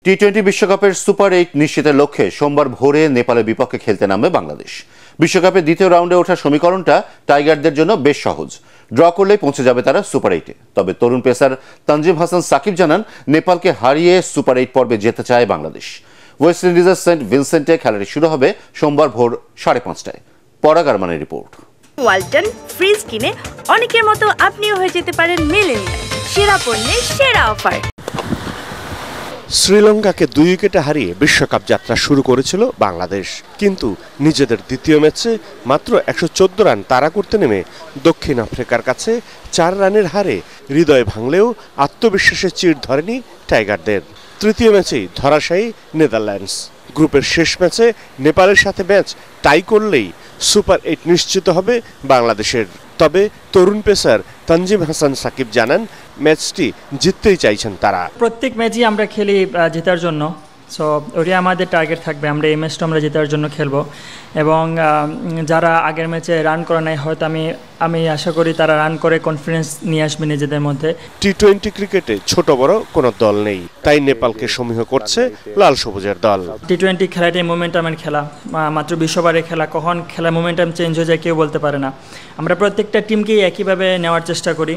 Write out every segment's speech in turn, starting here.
টি-20 বিশ্বকাপের সুপার 8 নিশ্চিতের লক্ষ্যে সোমবার ভোরে নেপালের বিপক্ষে খেলতে নামবে বাংলাদেশ। বিশ্বকাপের দ্বিতীয় রাউন্ডে ওঠার সমীকরণটা টাইগারদের জন্য বেশ সহজ। ড্র করলেই পৌঁছে যাবে তারা সুপার 8-এ। তবে তরুণ পেসার তানজিম হাসান সাকিব জানান, নেপালকে হারিয়ে সুপার 8 পর্বে যেতে চায় বাংলাদেশ। ওয়েস্ট ইন্ডিজের সেন্ট ভিনসেন্টে খেলাটি শুরু হবে সোমবার ভোর 5:30টায়। পরাগ আরমানের রিপোর্ট। ওয়ালটন ফ্রিজ কিনে অনেকের মতো আপনিও হয়ে যেতে পারেন মিলেনিয়াল। সেরা পণ্যের সেরা অফার। শ্রীলঙ্কাকে 2 উইকেটে হারিয়ে বিশ্বকাপ যাত্রা শুরু করেছিল বাংলাদেশ, কিন্তু নিজেদের দ্বিতীয় ম্যাচে মাত্র 114 রান তাড়া করতে নেমে দক্ষিণ আফ্রিকার কাছে 4 রানের হারে হৃদয় ভাঙলেও আত্মবিশ্বাসে চিড় ধরেনি টাইগারদের। তৃতীয় ম্যাচেই ধরাশায়ী নেদারল্যান্ডস। গ্রুপের শেষ ম্যাচে নেপালের সাথে ম্যাচ টাই করলেই সুপার 8 নিশ্চিত হবে বাংলাদেশের। তবে তরুণ পেসার তানজিম হাসান সাকিব জানান, ম্যাচটি জিততেই চাইছেন তারা। প্রত্যেক ম্যাচই আমরা খেলি জেতার জন্য, সো ওটাই আমাদের টার্গেট থাকবে। আমরা এই ম্যাচটা আমরা জেতার জন্য খেলবো এবং যারা আগের ম্যাচে রান করে নাই, হয়তো আমি আশা করি তারা রান করে কনফিডেন্স নিয়ে আসবে নিজেদের মধ্যে। টি-20 ক্রিকেটে ছোট বড় কোনো দল নেই, তাই নেপালকে সমীহ করছে লাল সবুজের দল। টি-20 খেলাটাই মোমেন্টামের খেলা, মাত্র 20 ওভারের খেলা। কখন খেলা মোমেন্টাম চেঞ্জ হয়ে যায় কেউ বলতে পারে না। আমরা প্রত্যেকটা টিমকেই একইভাবে নেওয়ার চেষ্টা করি।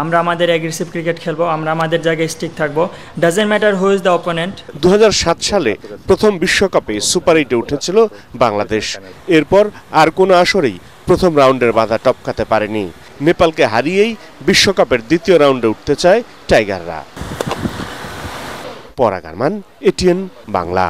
আমরা আমাদের অ্যাগ্রেসিভ ক্রিকেট খেলবো, আমরা আমাদের জায়গায় স্টিক থাকবো, doesn't matter who is the opponent. 2007 সালে প্রথম বিশ্বকাপে সুপার 8-এ উঠেছিল বাংলাদেশ। এরপর আর কোনো আসরেই প্রথম রাউন্ডের বাধা টপকাতে পারেনি। নেপালকে হারিয়েই বিশ্বকাপের দ্বিতীয় রাউন্ডে উঠতে চায় টাইগাররা। পরাগ আরমান, এটিএন বাংলা।